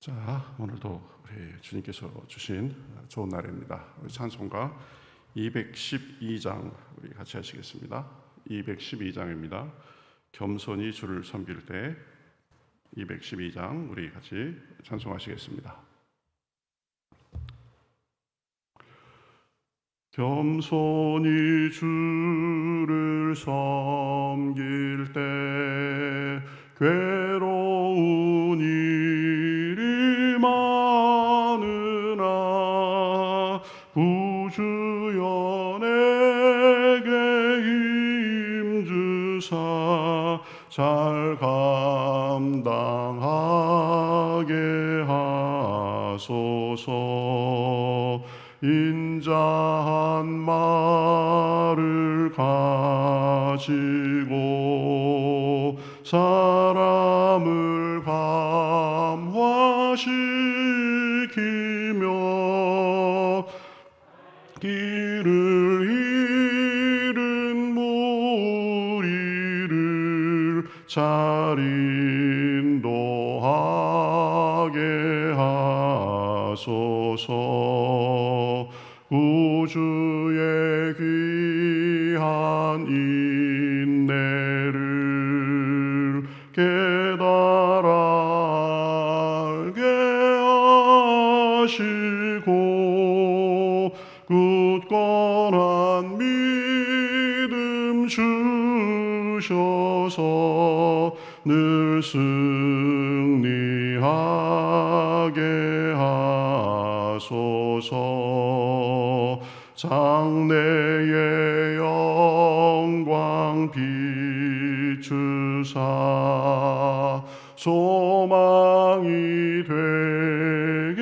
자, 오늘도 우리 주님께서 주신 좋은 날입니다. 우리 찬송가 212장 우리 같이 하시겠습니다. 212장입니다. 겸손히 주를 섬길 때 212장 우리 같이 찬송하시겠습니다. 겸손히 주를 섬길 때 괴로운 일이 많으나 구주여 내게 힘주사 잘 감당하게 하소서. 인자한 말을 가지고 사람을 감화시키며 길을 잃은 무리를 잘 인도하게 하소서. 구주의 귀한 인내를 깨달아 알게 하시고 굳건한 믿음 주셔서 늘 승리하게 하소서. 장래의 영광 비추사 소망이 되게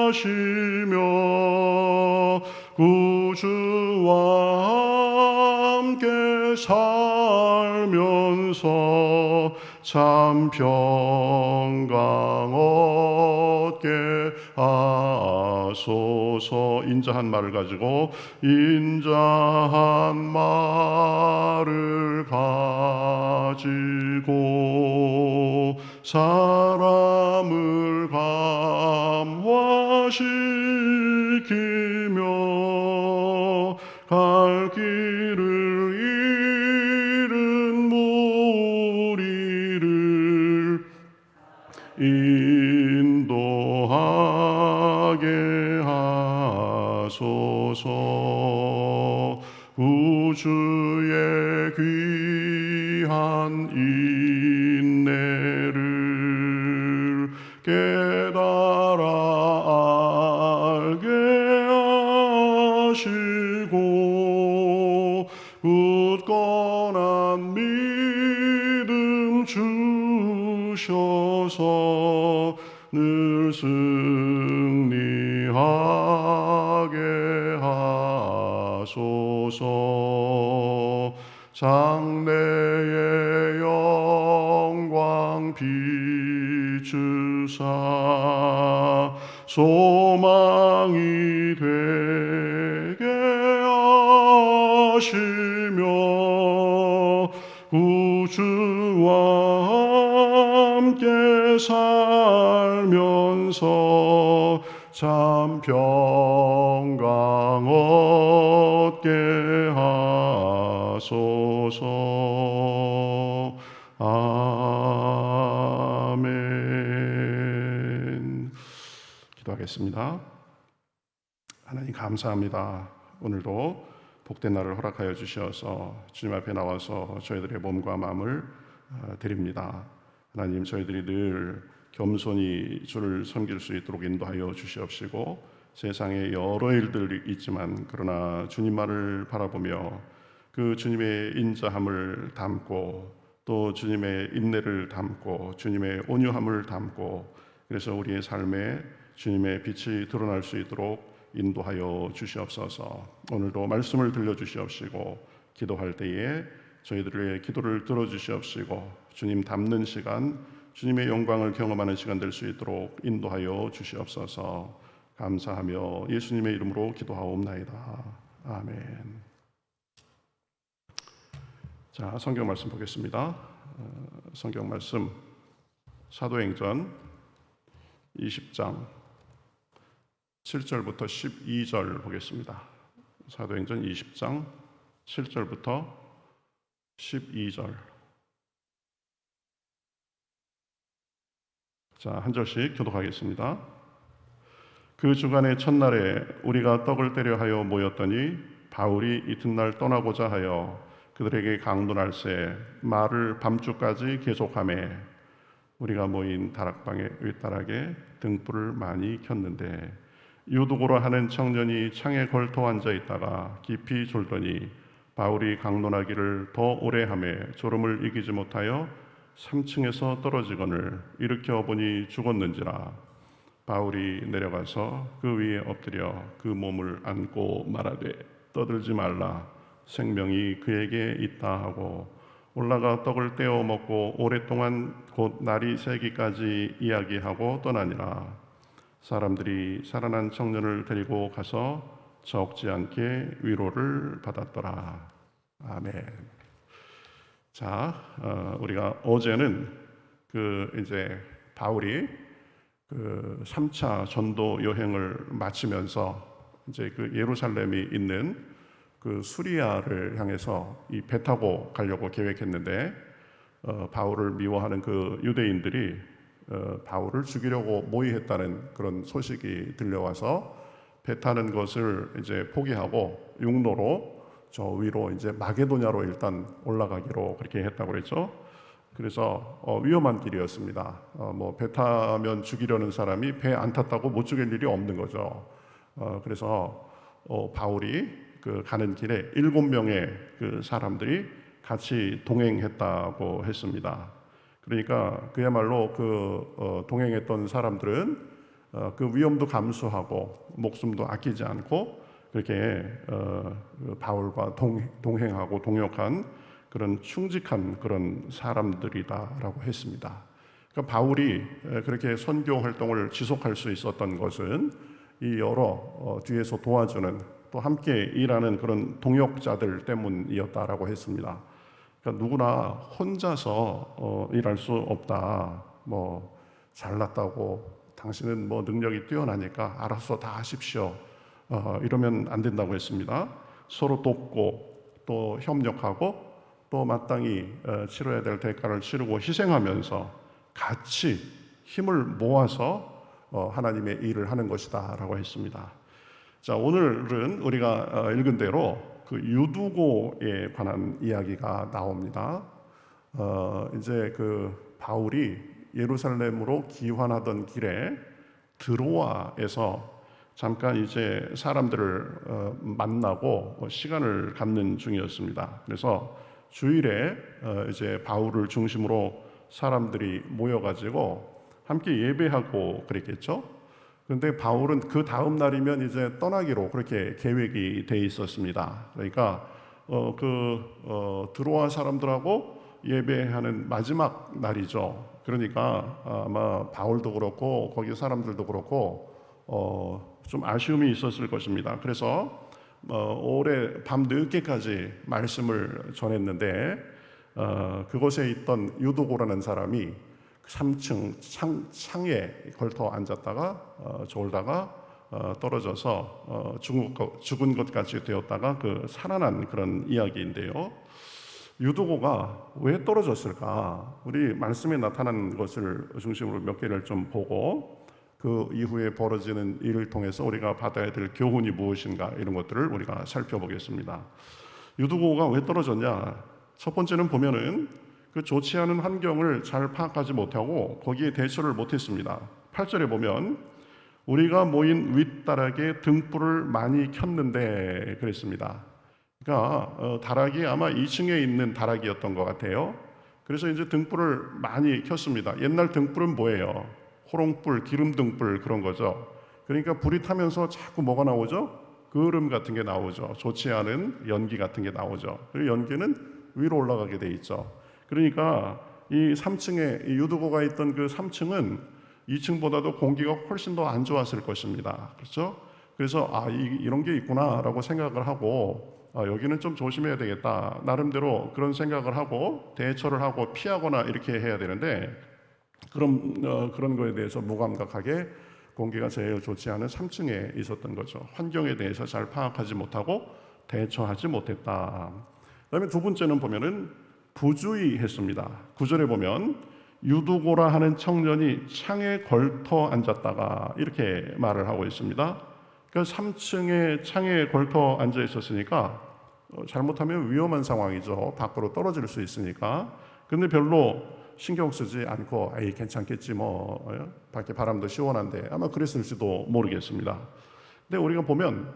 하시며 구주와 함께 살면서 참 평강 얻게 하소서. 인자한 말을 가지고 인자한 말을 가지고 사람을 감화시키며 갈 길을 잃은 무리를 인도하게 하소서. 구주의 귀한 인내를 깨달아 알게 하시고 굳건한 믿음 주셔서 늘 승리하게 하소서. 장래의 영광 비추사 소망이 되게 하시며 구주와 함께 살면서 참 평강 얻게 하소서. 아멘. 기도하겠습니다. 하나님 감사합니다. 오늘도 복된 날을 허락하여 주셔서 주님 앞에 나와서 저희들의 몸과 마음을 드립니다. 하나님, 저희들이 늘 겸손히 주를 섬길 수 있도록 인도하여 주시옵시고, 세상에 여러 일들이 있지만 그러나 주님만을 바라보며 그 주님의 인자함을 담고 또 주님의 인내를 담고 주님의 온유함을 담고, 그래서 우리의 삶에 주님의 빛이 드러날 수 있도록 인도하여 주시옵소서. 오늘도 말씀을 들려주시옵시고 기도할 때에 저희들의 기도를 들어주시옵시고 주님 닮는 시간, 주님의 영광을 경험하는 시간 될 수 있도록 인도하여 주시옵소서. 감사하며 예수님의 이름으로 기도하옵나이다. 아멘. 자, 성경 말씀 보겠습니다. 성경 말씀 사도행전 20장 7절부터 12절 보겠습니다. 사도행전 20장 7절부터 12절. 자, 한 절씩 교독하겠습니다. 그 주간의 첫날에 우리가 떡을 떼려 하여 모였더니 바울이 이튿날 떠나고자 하여 그들에게 강론할세 말을 밤중까지 계속하매 우리가 모인 다락방의 윗다락에 등불을 많이 켰는데 유두고라 하는 청년이 창에 걸터 앉아 있다가 깊이 졸더니 바울이 강론하기를 더 오래 하매 졸음을 이기지 못하여 3층에서 떨어지거늘 일으켜 보니 죽었는지라. 바울이 내려가서 그 위에 엎드려 그 몸을 안고 말하되 떠들지 말라 생명이 그에게 있다 하고 올라가 떡을 떼어 먹고 오랫동안 곧 날이 새기까지 이야기하고 떠나니라. 사람들이 살아난 청년을 데리고 가서 적지 않게 위로를 받았더라. 아멘. 자, 우리가 어제는 이제 바울이 3차 전도 여행을 마치면서 이제 예루살렘이 있는 수리아를 향해서 이 배 타고 가려고 계획했는데 바울을 미워하는 유대인들이 바울을 죽이려고 모의했다는 그런 소식이 들려와서 배 타는 것을 이제 포기하고 육로로 저 위로 이제 마게도냐로 일단 올라가기로 그렇게 했다고 그랬죠. 그래서 위험한 길이었습니다. 배 타면 죽이려는 사람이 배 안 탔다고 못 죽일 일이 없는 거죠. 그래서 바울이 가는 길에 7명의 사람들이 같이 동행했다고 했습니다. 그러니까 그야말로 동행했던 사람들은 위험도 감수하고 목숨도 아끼지 않고 그렇게 바울과 동행하고 동역한 그런 충직한 그런 사람들이다라고 했습니다. 그러니까 바울이 그렇게 선교 활동을 지속할 수 있었던 것은 이 여러 뒤에서 도와주는 또 함께 일하는 그런 동역자들 때문이었다라고 했습니다. 그러니까 누구나 혼자서 일할 수 없다. 잘났다고 당신은 능력이 뛰어나니까 알아서 다 하십시오. 이러면 안 된다고 했습니다. 서로 돕고 또 협력하고 또 마땅히 치러야 될 대가를 치르고 희생하면서 같이 힘을 모아서 하나님의 일을 하는 것이다 라고 했습니다. 자, 오늘은 우리가 읽은 대로 유두고에 관한 이야기가 나옵니다. 이제 바울이 예루살렘으로 귀환하던 길에 드로아에서 잠깐 이제 사람들을 만나고 시간을 갖는 중이었습니다. 그래서 주일에 이제 바울을 중심으로 사람들이 모여가지고 함께 예배하고 그랬겠죠. 그런데 바울은 그 다음 날이면 이제 떠나기로 그렇게 계획이 돼 있었습니다. 그러니까 드로아 사람들하고 예배하는 마지막 날이죠. 그러니까 아마 바울도 그렇고 거기 사람들도 그렇고 좀 아쉬움이 있었을 것입니다. 그래서 오래 밤 늦게까지 말씀을 전했는데 그곳에 있던 유도고라는 사람이 3층 창에 걸터 앉았다가 졸다가 떨어져서 죽은 것 같이 되었다가 살아난 그런 이야기인데요. 유도고가 왜 떨어졌을까? 우리 말씀에 나타난 것을 중심으로 몇 개를 좀 보고 그 이후에 벌어지는 일을 통해서 우리가 받아야 될 교훈이 무엇인가 이런 것들을 우리가 살펴보겠습니다. 유두고가 왜 떨어졌냐? 첫 번째는 보면은 좋지 않은 환경을 잘 파악하지 못하고 거기에 대처를 못했습니다. 8절에 보면 우리가 모인 윗다락에 등불을 많이 켰는데 그랬습니다. 그러니까 다락이 아마 2층에 있는 다락이었던 것 같아요. 그래서 이제 등불을 많이 켰습니다. 옛날 등불은 뭐예요? 호롱불, 기름등불 그런 거죠. 그러니까 불이 타면서 자꾸 뭐가 나오죠? 그을음 같은 게 나오죠. 좋지 않은 연기 같은 게 나오죠. 그리고 연기는 위로 올라가게 돼 있죠. 그러니까 이 3층에 유두고가 있던 3층은 2층보다도 공기가 훨씬 더 안 좋았을 것입니다. 그렇죠? 그래서 이런 게 있구나라고 생각을 하고 여기는 좀 조심해야 되겠다. 나름대로 그런 생각을 하고 대처를 하고 피하거나 이렇게 해야 되는데 그런 거에 대해서 무감각하게 공기가 제일 좋지 않은 3층에 있었던 거죠. 환경에 대해서 잘 파악하지 못하고 대처하지 못했다. 그다음에 두 번째는 보면은 부주의했습니다. 9절에 보면 유두고라 하는 청년이 창에 걸터 앉았다가 이렇게 말을 하고 있습니다. 그러니까 3층에 창에 걸터 앉아 있었으니까 잘못하면 위험한 상황이죠. 밖으로 떨어질 수 있으니까. 근데 별로 신경 쓰지 않고 에이 괜찮겠지 뭐 밖에 바람도 시원한데 아마 그랬을지도 모르겠습니다. 근데 우리가 보면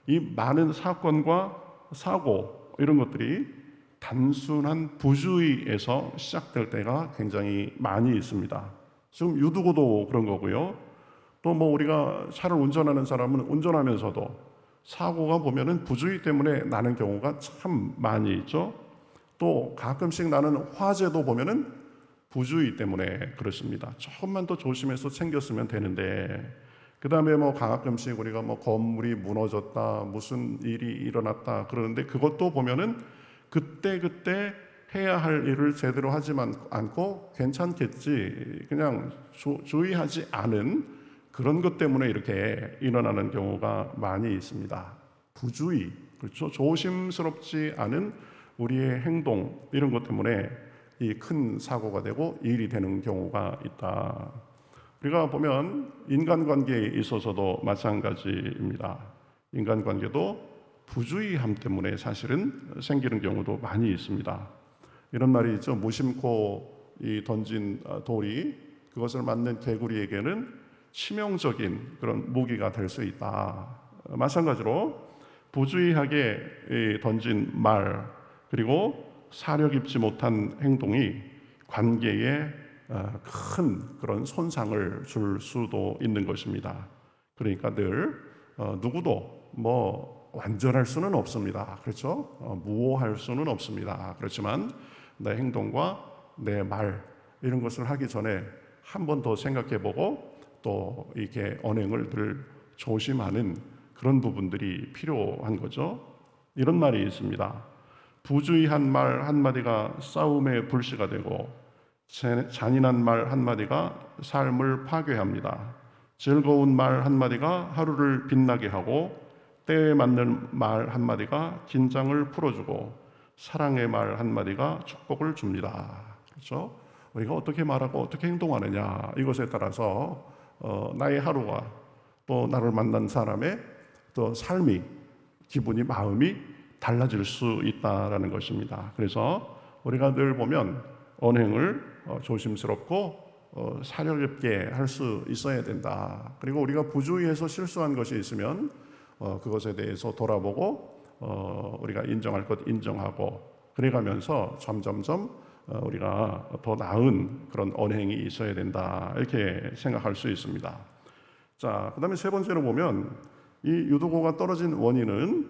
이 많은 사건과 사고 이런 것들이 단순한 부주의에서 시작될 때가 굉장히 많이 있습니다. 지금 유두고도 그런 거고요. 또 뭐 우리가 차를 운전하는 사람은 운전하면서도 사고가 보면은 부주의 때문에 나는 경우가 참 많이 있죠. 또 가끔씩 나는 화재도 보면은 부주의 때문에 그렇습니다. 조금만 더 조심해서 챙겼으면 되는데, 그 다음에 뭐 가끔씩 우리가 뭐 건물이 무너졌다, 무슨 일이 일어났다 그러는데 그것도 보면은 그때 해야 할 일을 제대로 하지 않고 괜찮겠지 그냥 주의하지 않은 그런 것 때문에 이렇게 일어나는 경우가 많이 있습니다. 부주의, 그렇죠? 조심스럽지 않은 우리의 행동 이런 것 때문에 이 큰 사고가 되고 일이 되는 경우가 있다. 우리가 보면 인간관계에 있어서도 마찬가지입니다. 인간관계도 부주의함 때문에 사실은 생기는 경우도 많이 있습니다. 이런 말이 있죠. 무심코 던진 돌이 그것을 맞는 개구리에게는 치명적인 그런 무기가 될 수 있다. 마찬가지로 부주의하게 던진 말 그리고 사려 깊지 못한 행동이 관계에 큰 그런 손상을 줄 수도 있는 것입니다. 그러니까 늘 누구도 뭐 완전할 수는 없습니다. 그렇죠? 무호할 수는 없습니다. 그렇지만 내 행동과 내 말 이런 것을 하기 전에 한 번 더 생각해보고 또 이렇게 언행을 늘 조심하는 그런 부분들이 필요한 거죠. 이런 말이 있습니다. 부주의한 말 한마디가 싸움의 불씨가 되고 잔인한 말 한마디가 삶을 파괴합니다. 즐거운 말 한마디가 하루를 빛나게 하고 때에 맞는 말 한마디가 긴장을 풀어주고 사랑의 말 한마디가 축복을 줍니다. 그렇죠? 우리가 어떻게 말하고 어떻게 행동하느냐 이것에 따라서 나의 하루가 또 나를 만난 사람의 또 삶이 기분이 마음이 달라질 수 있다라는 것입니다. 그래서 우리가 늘 보면 언행을 조심스럽고 사려 깊게 할 수 있어야 된다. 그리고 우리가 부주의해서 실수한 것이 있으면 그것에 대해서 돌아보고 우리가 인정할 것 인정하고 그래가면서 점점점 우리가 더 나은 그런 언행이 있어야 된다 이렇게 생각할 수 있습니다. 자, 그 다음에 세 번째로 보면 이 유두고가 떨어진 원인은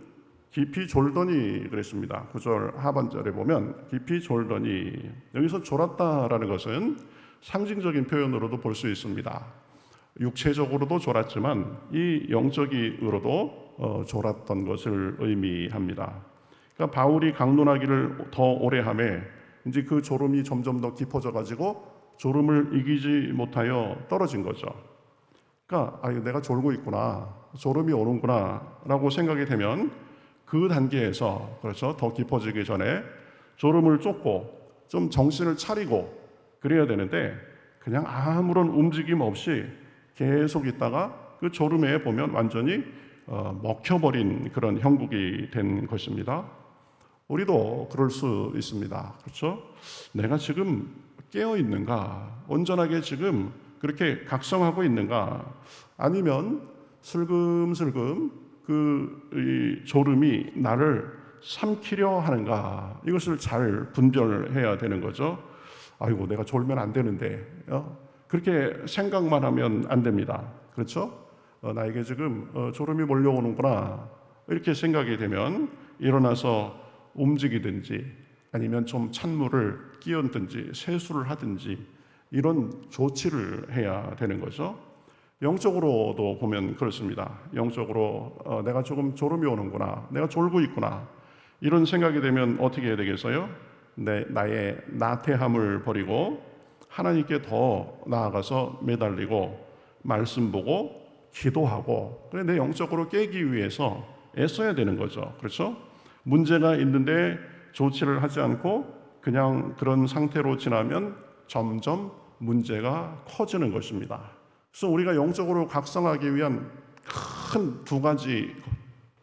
깊이 졸더니 그랬습니다. 9절 하반절에 보면 깊이 졸더니 여기서 졸았다라는 것은 상징적인 표현으로도 볼 수 있습니다. 육체적으로도 졸았지만 이 영적으로도 졸았던 것을 의미합니다. 그러니까 바울이 강론하기를 더 오래 하매 이제 그 졸음이 점점 더 깊어져 가지고 졸음을 이기지 못하여 떨어진 거죠. 그러니까 내가 졸고 있구나, 졸음이 오는구나라고 생각이 되면 그 단계에서 그렇죠 더 깊어지기 전에 졸음을 쫓고 좀 정신을 차리고 그래야 되는데 그냥 아무런 움직임 없이 계속 있다가 그 졸음에 보면 완전히 먹혀버린 그런 형국이 된 것입니다. 우리도 그럴 수 있습니다. 그렇죠? 내가 지금 깨어 있는가? 온전하게 지금 그렇게 각성하고 있는가? 아니면 슬금슬금 이 졸음이 나를 삼키려 하는가? 이것을 잘 분별해야 되는 거죠. 아이고, 내가 졸면 안 되는데. 그렇게 생각만 하면 안 됩니다. 그렇죠? 나에게 지금 졸음이 몰려오는구나. 이렇게 생각이 되면 일어나서 움직이든지 아니면 좀 찬물을 끼얹든지 세수를 하든지 이런 조치를 해야 되는 거죠. 영적으로도 보면 그렇습니다. 영적으로 내가 조금 졸음이 오는구나, 내가 졸고 있구나 이런 생각이 되면 어떻게 해야 되겠어요? 나의 나태함을 버리고 하나님께 더 나아가서 매달리고 말씀 보고 기도하고 그래 내 영적으로 깨기 위해서 애써야 되는 거죠. 그렇죠? 문제가 있는데 조치를 하지 않고 그냥 그런 상태로 지나면 점점 문제가 커지는 것입니다. 그래서 우리가 영적으로 각성하기 위한 큰 두 가지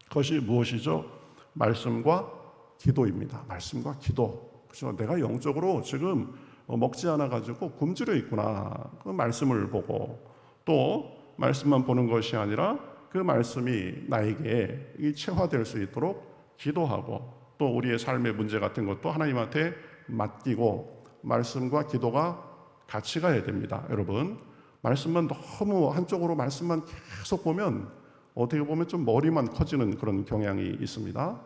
것이 무엇이죠? 말씀과 기도입니다. 말씀과 기도. 그래서 내가 영적으로 지금 먹지 않아 가지고 굶주려 있구나. 그 말씀을 보고 또 말씀만 보는 것이 아니라 그 말씀이 나에게 체화될 수 있도록 기도하고 또 우리의 삶의 문제 같은 것도 하나님한테 맡기고 말씀과 기도가 같이 가야 됩니다. 여러분, 말씀만 너무 한쪽으로 말씀만 계속 보면 어떻게 보면 좀 머리만 커지는 그런 경향이 있습니다.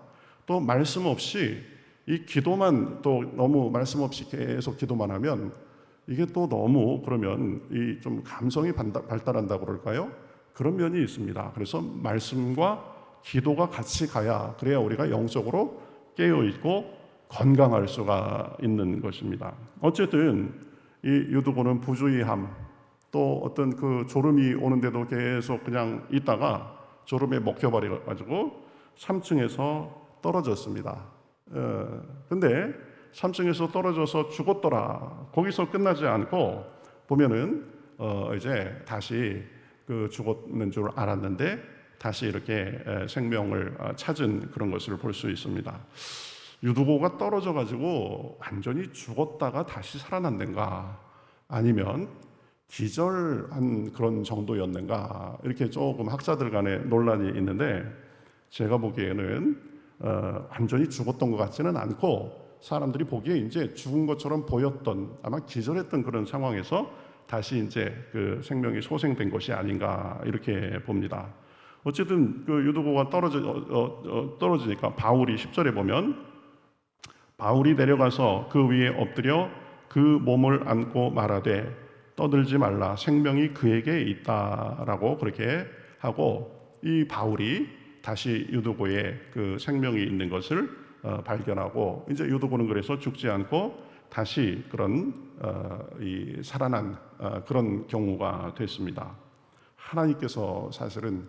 또 말씀 없이 이 기도만 또 너무 말씀 없이 계속 기도만 하면 이게 또 너무 그러면 이 좀 감성이 발달한다고 그럴까요? 그런 면이 있습니다. 그래서 말씀과 기도가 같이 가야 그래야 우리가 영적으로 깨어 있고 건강할 수가 있는 것입니다. 어쨌든 이 유두고는 부주의함 또 어떤 그 졸음이 오는데도 계속 그냥 있다가 졸음에 먹혀버려 가지고 3층에서 떨어졌습니다. 근데 3층에서 떨어져서 죽었더라. 거기서 끝나지 않고 보면은 이제 다시 그 죽었는 줄 알았는데 다시 이렇게 생명을 찾은 그런 것을 볼 수 있습니다. 유두고가 떨어져 가지고 완전히 죽었다가 다시 살아났는가 아니면 기절한 그런 정도였는가 이렇게 조금 학자들 간에 논란이 있는데 제가 보기에는 완전히 죽었던 것 같지는 않고 사람들이 보기에 이제 죽은 것처럼 보였던 아마 기절했던 그런 상황에서 다시 이제 그 생명이 소생된 것이 아닌가 이렇게 봅니다. 어쨌든 그 유두고가 떨어지니까 바울이 10절에 보면 바울이 내려가서 그 위에 엎드려 그 몸을 안고 말하되 떠들지 말라 생명이 그에게 있다라고 그렇게 하고 이 바울이 다시 유두고의 그 생명이 있는 것을 발견하고 이제 유두고는 그래서 죽지 않고 다시 그런 이 살아난 그런 경우가 됐습니다. 하나님께서 사실은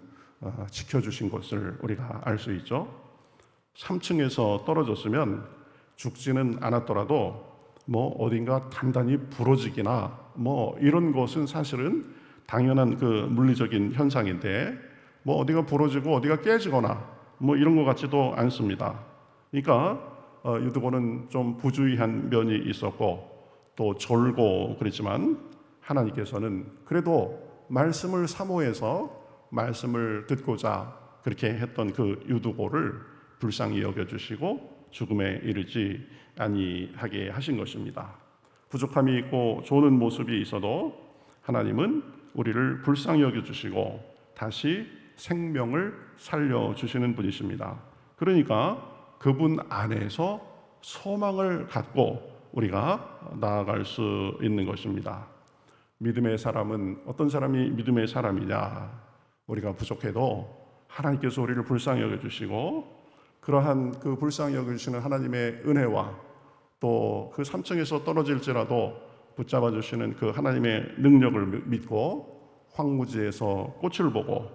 지켜주신 것을 우리가 알 수 있죠. 3층에서 떨어졌으면 죽지는 않았더라도 뭐 어딘가 단단히 부러지기나 뭐 이런 것은 사실은 당연한 그 물리적인 현상인데 뭐 어디가 부러지고 어디가 깨지거나 뭐 이런 것 같지도 않습니다. 그러니까 유두고는 좀 부주의한 면이 있었고 또 졸고 그랬지만 하나님께서는 그래도 말씀을 사모해서 말씀을 듣고자 그렇게 했던 그 유두고를 불쌍히 여겨주시고 죽음에 이르지 아니하게 하신 것입니다. 부족함이 있고 조는 모습이 있어도 하나님은 우리를 불쌍히 여겨주시고 다시 생명을 살려주시는 분이십니다. 그러니까 그분 안에서 소망을 갖고 우리가 나아갈 수 있는 것입니다. 믿음의 사람은 어떤 사람이 믿음의 사람이냐? 우리가 부족해도 하나님께서 우리를 불쌍히 여겨주시고 그러한 그 불쌍히 여겨주시는 하나님의 은혜와 또 그 3층에서 떨어질지라도 붙잡아 주시는 그 하나님의 능력을 믿고 황무지에서 꽃을 보고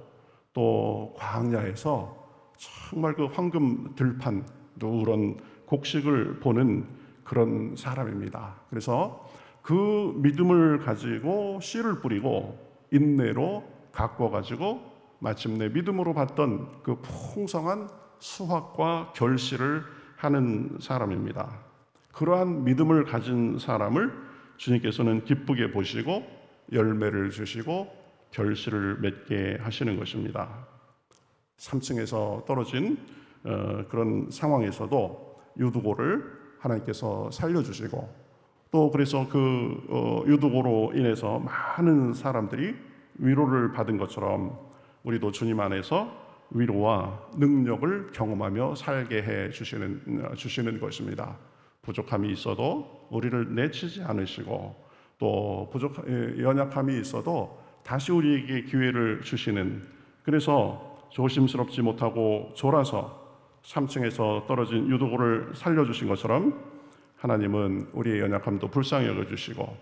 또 광야에서 정말 그 황금 들판 누런 곡식을 보는 그런 사람입니다. 그래서 그 믿음을 가지고 씨를 뿌리고 인내로 가꿔 가지고 마침내 믿음으로 받던 그 풍성한 수확과 결실을 하는 사람입니다. 그러한 믿음을 가진 사람을 주님께서는 기쁘게 보시고 열매를 주시고 결실을 맺게 하시는 것입니다. 3층에서 떨어진 그런 상황에서도 유두고를 하나님께서 살려주시고 또 그래서 그 유두고로 인해서 많은 사람들이 위로를 받은 것처럼 우리도 주님 안에서 위로와 능력을 경험하며 살게 해 주시는 것입니다. 부족함이 있어도 우리를 내치지 않으시고 또 연약함이 있어도 다시 우리에게 기회를 주시는 그래서 조심스럽지 못하고 졸아서 3층에서 떨어진 유두고를 살려주신 것처럼 하나님은 우리의 연약함도 불쌍히 여겨주시고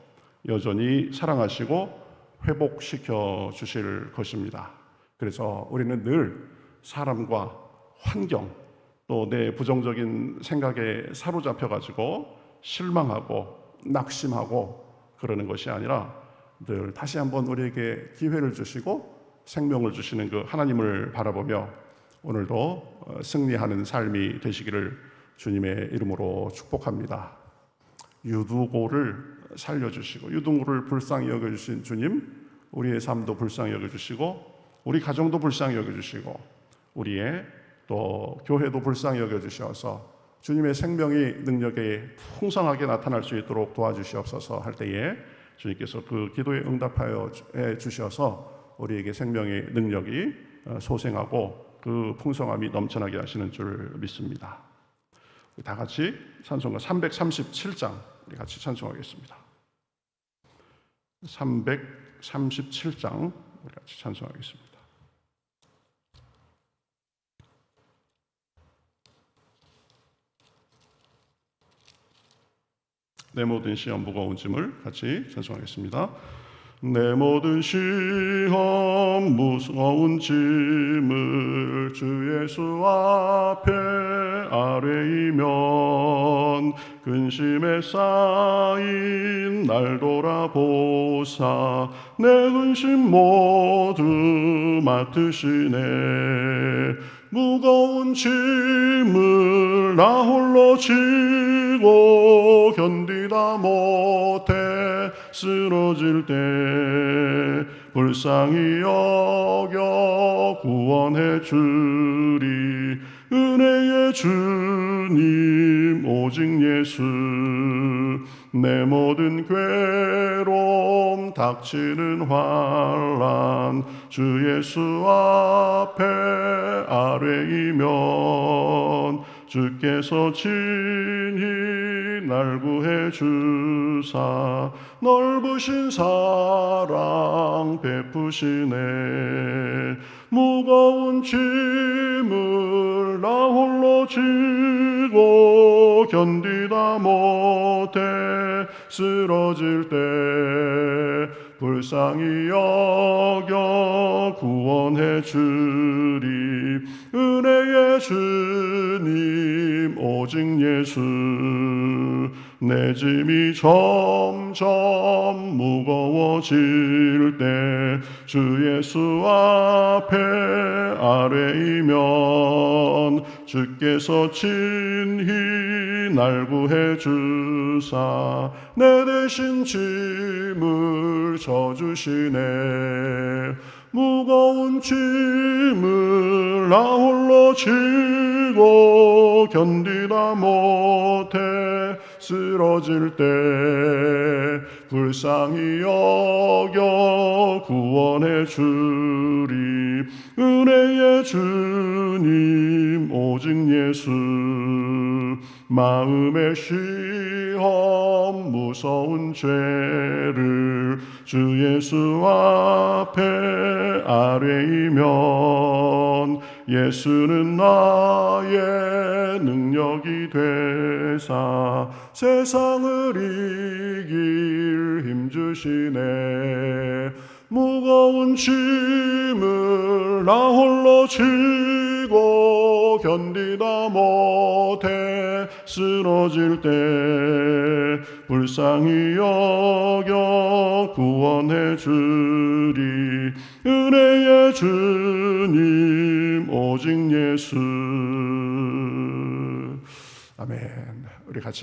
여전히 사랑하시고 회복시켜 주실 것입니다. 그래서 우리는 늘 사람과 환경 또 내 부정적인 생각에 사로잡혀 가지고 실망하고 낙심하고 그러는 것이 아니라 늘 다시 한번 우리에게 기회를 주시고 생명을 주시는 그 하나님을 바라보며 오늘도 승리하는 삶이 되시기를 주님의 이름으로 축복합니다. 유두고를 살려주시고 유두고를 불쌍히 여겨주신 주님, 우리의 삶도 불쌍히 여겨주시고 우리 가정도 불쌍히 여겨주시고 우리의 또 교회도 불쌍히 여겨주셔서 주님의 생명이 능력에 풍성하게 나타날 수 있도록 도와주시옵소서 할 때에 주님께서 그 기도에 응답하여 주셔서 우리에게 생명의 능력이 소생하고 그 풍성함이 넘쳐나게 하시는 줄 믿습니다. 다 같이 찬송가 337장 우리 같이 찬송하겠습니다. 337장 우리 같이 찬송하겠습니다. 내 모든 시험 무거운 짐을 같이 찬송하겠습니다. 내 모든 시험 무거운 짐을 주 예수 앞에 아뢰이면 근심에 쌓인 날 돌아보사 내 근심 모두 맡으시네. 무거운 짐을 나 홀로 지고 견디다 못해 쓰러질 때 불쌍히 여겨 구원해 주리. 은혜의 주님 오직 예수. 내 모든 괴로움 닥치는 환난 주 예수 앞에 아뢰이면 주께서 친히 날 구해 주사 넓으신 사랑 베푸시네. 무거운 짐을 나 홀로 지고 견디다 못해 쓰러질 때 불쌍히 여겨 구원해 주리. 은혜의 주님 오직 예수. 내 짐이 점점 무거워질 때 주 예수 앞에 아뢰이면 주께서 친히 날 구해 주사 내 대신 짐을 져주시네. 무거운 짐을 나 홀로 지고 견디다 못해 쓰러질 때 불쌍히 여겨 구원해 주리. 은혜의 주님 오직 예수. 마음의 시험 무서운 죄를 주 예수 앞에 아뢰이면 예수는 나의 능력이 되사 세상을 이길 힘주시네. 무거운 짐을 나 홀로 지고 견디다 못해 쓰러질 때 불쌍히 여겨 구원해 주리. 은혜의 주님 오직 예수. 아멘. 우리 같이